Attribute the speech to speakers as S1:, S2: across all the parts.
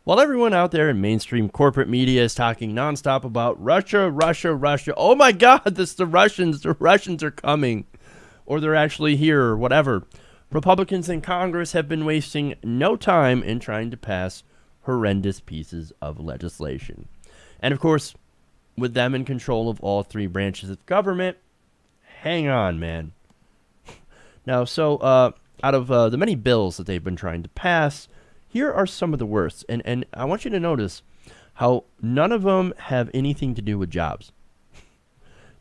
S1: While everyone out there in mainstream corporate media is talking nonstop about Russia, Russia, Russia. Oh my God, the Russians. The Russians are coming. Or they're actually here or whatever. Republicans in Congress have been wasting no time in trying to pass horrendous pieces of legislation. And of course, with them in control of all three branches of government, hang on, man. Now, so out of the many bills that they've been trying to pass, here are some of the worst. And I want you to notice how none of them have anything to do with jobs.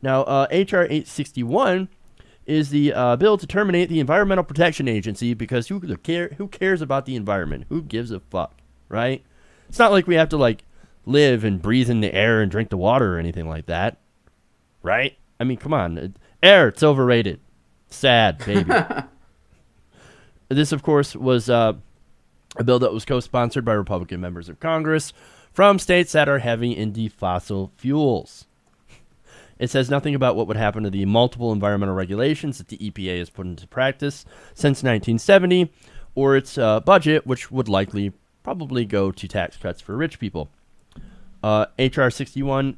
S1: Now, H.R. 861 is the bill to terminate the Environmental Protection Agency because who cares about the environment? Who gives a fuck, right? It's not like we have to, like, live and breathe in the air and drink the water or anything like that, right? I mean, come on. Air, it's overrated. Sad, baby. This, of course, was a bill that was co-sponsored by Republican members of Congress from states that are heavy into fossil fuels. It says nothing about what would happen to the multiple environmental regulations that the EPA has put into practice since 1970, or its budget, which would likely probably go to tax cuts for rich people. H.R. 861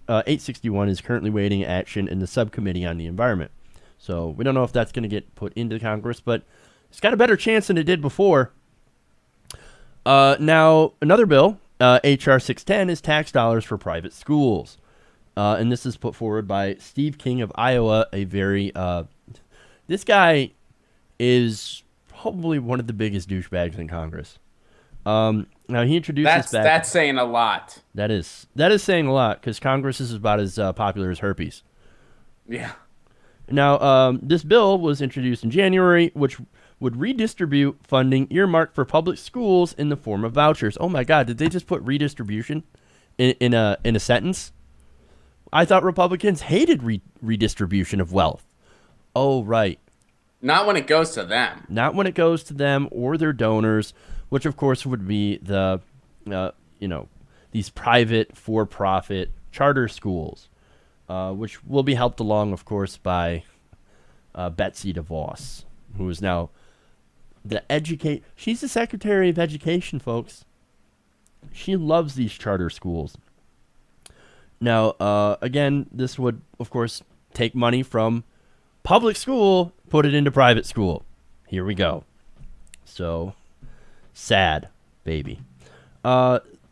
S1: is currently waiting action in the subcommittee on the environment. So we don't know if that's going to get put into Congress, but it's got a better chance than it did before. Now, another bill, H.R. 610, is tax dollars for private schools. And this is put forward by Steve King of Iowa, a very... this guy is probably one of the biggest douchebags in Congress. Now, he introduced this back...
S2: That's saying a lot.
S1: That is saying a lot, because Congress is about as popular as herpes.
S2: Yeah.
S1: Now, this bill was introduced in January, which would redistribute funding earmarked for public schools in the form of vouchers. Oh my God, did they just put redistribution in a sentence? I thought Republicans hated redistribution of wealth. Oh, right.
S2: Not when it goes to them.
S1: Not when it goes to them or their donors, which of course would be the, these private for-profit charter schools, which will be helped along, of course, by Betsy DeVos, who is now she's the Secretary of Education, folks. She loves these charter schools. Now, again, this would, of course, take money from public school, put it into private school. Here we go. So, sad, baby.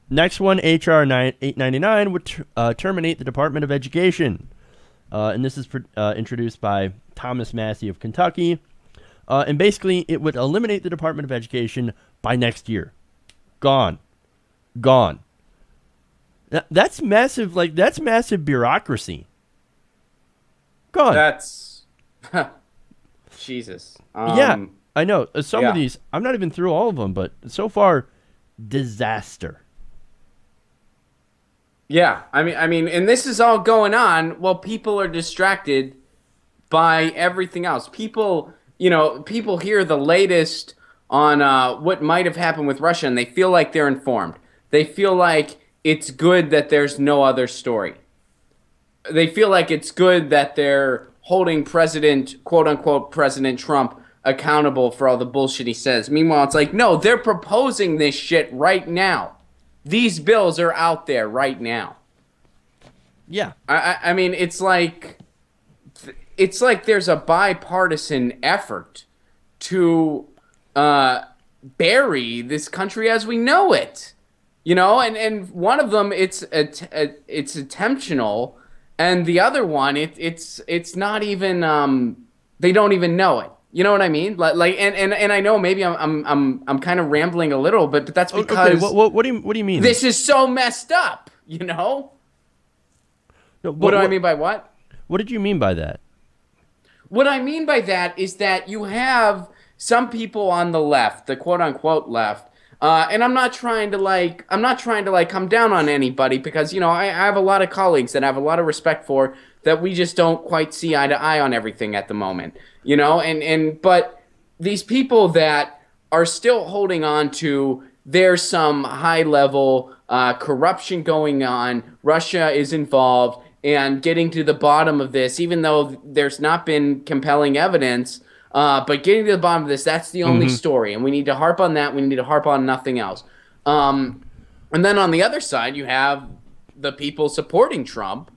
S1: Next one, H.R. 899, would terminate the Department of Education. And this is introduced by Thomas Massey of Kentucky. And basically, it would eliminate the Department of Education by next year. Gone. Gone. That's massive, that's massive bureaucracy. Gone.
S2: That's... Jesus.
S1: Yeah, I know. Some of these, I'm not even through all of them, but so far, disaster.
S2: Yeah, I mean, and this is all going on while people are distracted by everything else. People hear the latest on what might have happened with Russia, and they feel like they're informed. They feel like it's good that there's no other story. They feel like it's good that they're holding quote-unquote President Trump accountable for all the bullshit he says. Meanwhile, it's like, no, they're proposing this shit right now. These bills are out there right now.
S1: Yeah.
S2: I mean, it's like there's a bipartisan effort to bury this country as we know it. And one of them it's intentional, and the other one it's not even they don't even know it. You know what I mean? And I know maybe I'm kind of rambling a little bit, but that's because
S1: what do you mean?
S2: This is so messed up, No, what do I mean by what?
S1: What did you mean by that?
S2: What I mean by that is that you have some people on the left, the quote unquote left. And I'm not trying to come down on anybody because, I have a lot of colleagues that I have a lot of respect for that we just don't quite see eye to eye on everything at the moment, but these people that are still holding on to there's some high level corruption going on, Russia is involved, and getting to the bottom of this, even though there's not been compelling evidence. But getting to the bottom of this, that's the only story. And we need to harp on that. We need to harp on nothing else. And then on the other side, you have the people supporting Trump,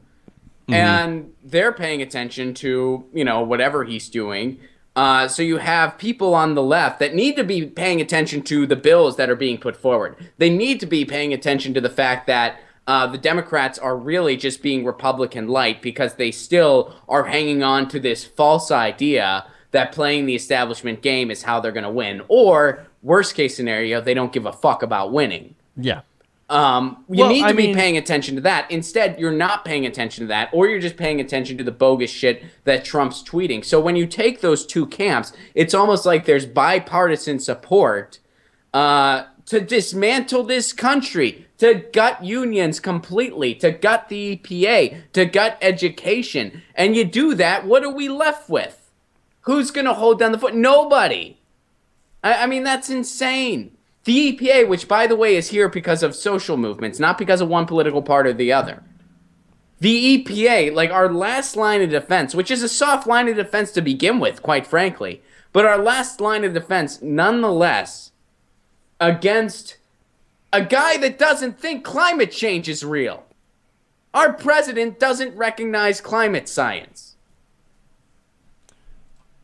S2: and they're paying attention to, whatever he's doing. So you have people on the left that need to be paying attention to the bills that are being put forward. They need to be paying attention to the fact that the Democrats are really just being Republican light because they still are hanging on to this false idea that playing the establishment game is how they're going to win. Or, worst case scenario, they don't give a fuck about winning.
S1: Yeah.
S2: You need to be paying attention to that. Instead, you're not paying attention to that, or you're just paying attention to the bogus shit that Trump's tweeting. So when you take those two camps, it's almost like there's bipartisan support to dismantle this country, to gut unions completely, to gut the EPA, to gut education. And you do that, what are we left with? Who's going to hold down the fort? Nobody. I mean, that's insane. The EPA, which, by the way, is here because of social movements, not because of one political party or the other. The EPA, like our last line of defense, which is a soft line of defense to begin with, quite frankly, but our last line of defense, nonetheless, against a guy that doesn't think climate change is real. Our president doesn't recognize climate science.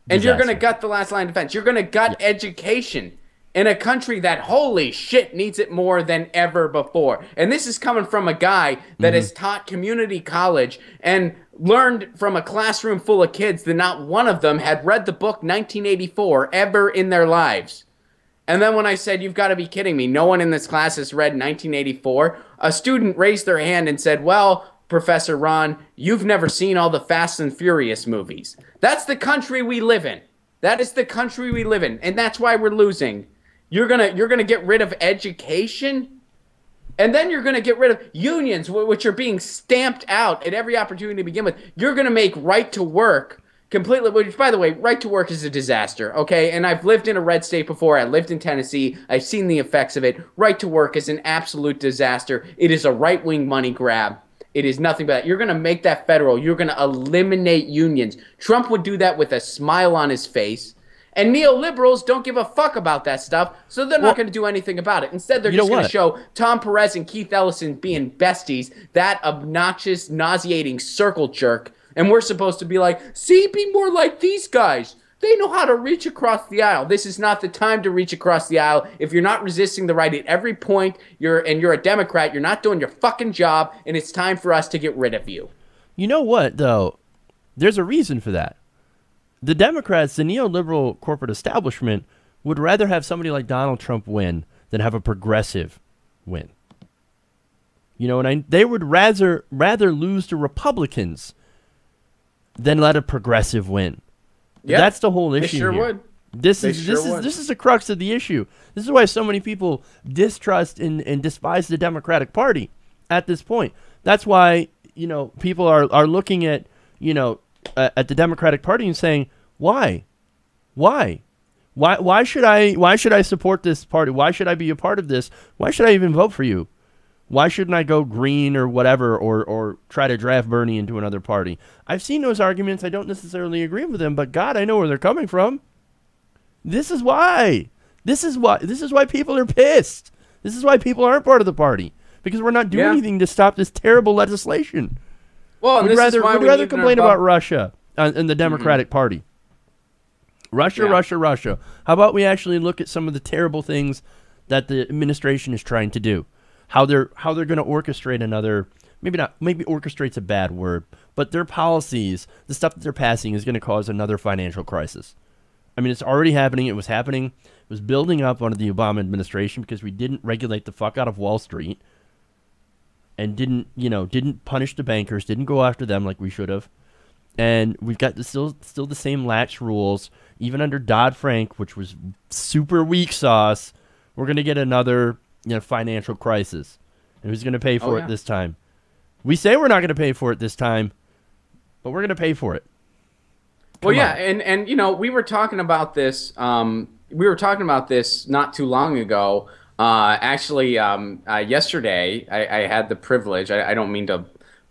S2: And you're going to gut the last line of defense. You're going to gut education in a country that, holy shit, needs it more than ever before. And this is coming from a guy that has taught community college and learned from a classroom full of kids that not one of them had read the book 1984 ever in their lives. And then when I said, you've got to be kidding me, no one in this class has read 1984, a student raised their hand and said, well, Professor Ron, you've never seen all the Fast and Furious movies. That's the country we live in. That is the country we live in. And that's why we're losing. You're gonna get rid of education, and then you're gonna get rid of unions, which are being stamped out at every opportunity to begin with. You're gonna make right to work completely. Which, by the way, right to work is a disaster. Okay, and I've lived in a red state before. I lived in Tennessee. I've seen the effects of it. Right to work is an absolute disaster. It is a right-wing money grab. It is nothing but that. You're gonna make that federal. You're gonna eliminate unions. Trump would do that with a smile on his face. And neoliberals don't give a fuck about that stuff, so they're not going to do anything about it. Instead, they're just going to show Tom Perez and Keith Ellison being besties, that obnoxious, nauseating circle jerk, and we're supposed to be like, see, be more like these guys. They know how to reach across the aisle. This is not the time to reach across the aisle. If you're not resisting the right at every point, you're a Democrat, you're not doing your fucking job, and it's time for us to get rid of you.
S1: You know what, though? There's a reason for that. The Democrats, the neoliberal corporate establishment, would rather have somebody like Donald Trump win than have a progressive win. You know, and they would rather lose to Republicans than let a progressive win. Yep, that's the whole issue.
S2: They sure
S1: here.
S2: would.
S1: This is the crux of the issue. This is why so many people distrust and despise the Democratic Party at this point. That's why, people are looking at, at the Democratic Party and saying, why should I support this party? Why should I be a part of this? Why should I even vote for you? Why shouldn't I go green or whatever, or try to draft Bernie into another party? I've seen those arguments. I don't necessarily agree with them, but God, I know where they're coming from. This is why people are pissed. This is why people aren't part of the party, because we're not doing anything to stop this terrible legislation.
S2: Well,
S1: we'd rather complain about Russia and the Democratic Party. Russia. How about we actually look at some of the terrible things that the administration is trying to do? How they're going to orchestrate another, maybe orchestrate's a bad word, but their policies, the stuff that they're passing, is going to cause another financial crisis. I mean, it's already happening. It was happening. It was building up under the Obama administration because we didn't regulate the fuck out of Wall Street. And didn't punish the bankers, didn't go after them like we should have. And we've got still the same lax rules, even under Dodd-Frank, which was super weak sauce. We're going to get another financial crisis. And who's going to pay for it this time? We say we're not going to pay for it this time, but we're going to pay for it.
S2: And we were talking about this. We were talking about this not too long ago. Yesterday, I had the privilege, I don't mean to,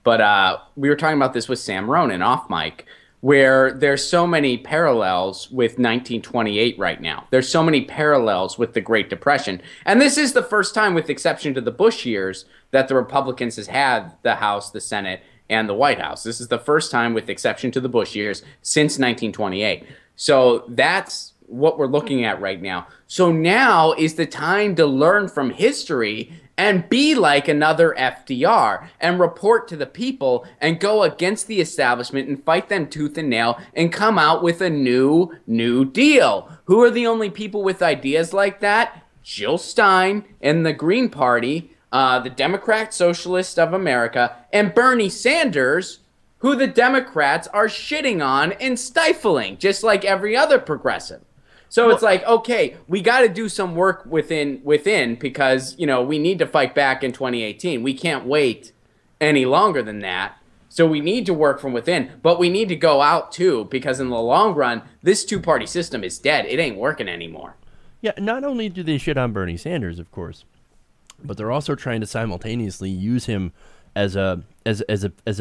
S2: but we were talking about this with Sam Ronan off mic, where there's so many parallels with 1928 right now. There's so many parallels with the Great Depression. And this is the first time, with exception to the Bush years, that the Republicans has had the House, the Senate, and the White House. This is the first time, with exception to the Bush years, since 1928. So that's what we're looking at right now. So now is the time to learn from history and be like another FDR and report to the people and go against the establishment and fight them tooth and nail and come out with a new deal. Who are the only people with ideas like that? Jill Stein and the Green Party, the Democrat Socialist of America, and Bernie Sanders, who the Democrats are shitting on and stifling, just like every other progressive. So it's like, okay, we got to do some work within because, you know, we need to fight back in 2018. We can't wait any longer than that. So we need to work from within, but we need to go out too, because in the long run, this two-party system is dead. It ain't working anymore.
S1: Yeah, not only do they shit on Bernie Sanders, of course, but they're also trying to simultaneously use him as a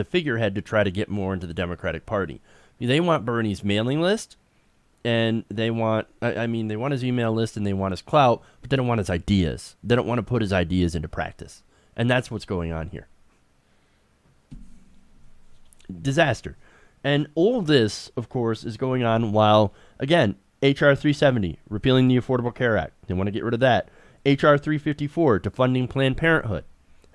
S1: figurehead to try to get more into the Democratic Party. They want Bernie's mailing list. And they want, they want his email list and they want his clout, but they don't want his ideas. They don't want to put his ideas into practice. And that's what's going on here. Disaster. And all this, of course, is going on while, again, H.R. 370, repealing the Affordable Care Act. They want to get rid of that. H.R. 354, defunding Planned Parenthood.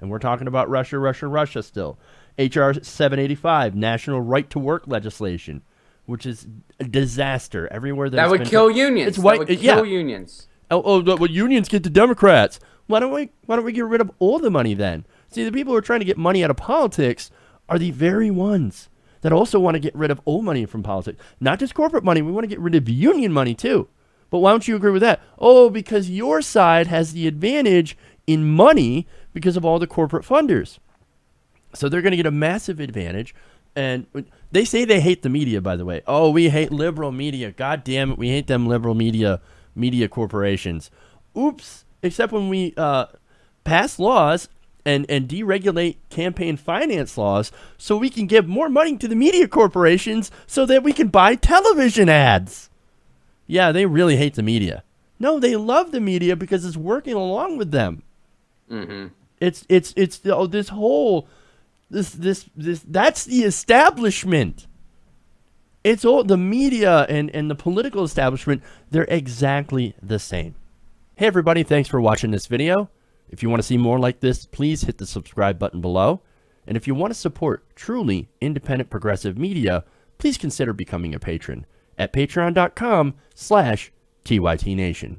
S1: And we're talking about Russia still. H.R. 785, national right-to-work legislation, which is a disaster everywhere.
S2: That would kill unions. That would kill unions.
S1: Well, unions get to Democrats. Why don't we get rid of all the money then? See, the people who are trying to get money out of politics are the very ones that also want to get rid of all money from politics. Not just corporate money. We want to get rid of union money too. But why don't you agree with that? Oh, because your side has the advantage in money because of all the corporate funders. So they're going to get a massive advantage. And they say they hate the media, by the way. Oh, we hate liberal media. God damn it, we hate them liberal media corporations. Oops. Except when we pass laws and deregulate campaign finance laws so we can give more money to the media corporations so that we can buy television ads. Yeah, they really hate the media. No, they love the media because it's working along with them. Mm-hmm. It's this whole... that's the establishment. It's all the media and the political establishment. They're exactly the same. Hey everybody, thanks for watching this video. If you want to see more like this, please hit the subscribe button below. And if you want to support truly independent progressive media, please consider becoming a patron at patreon.com/TYTNation.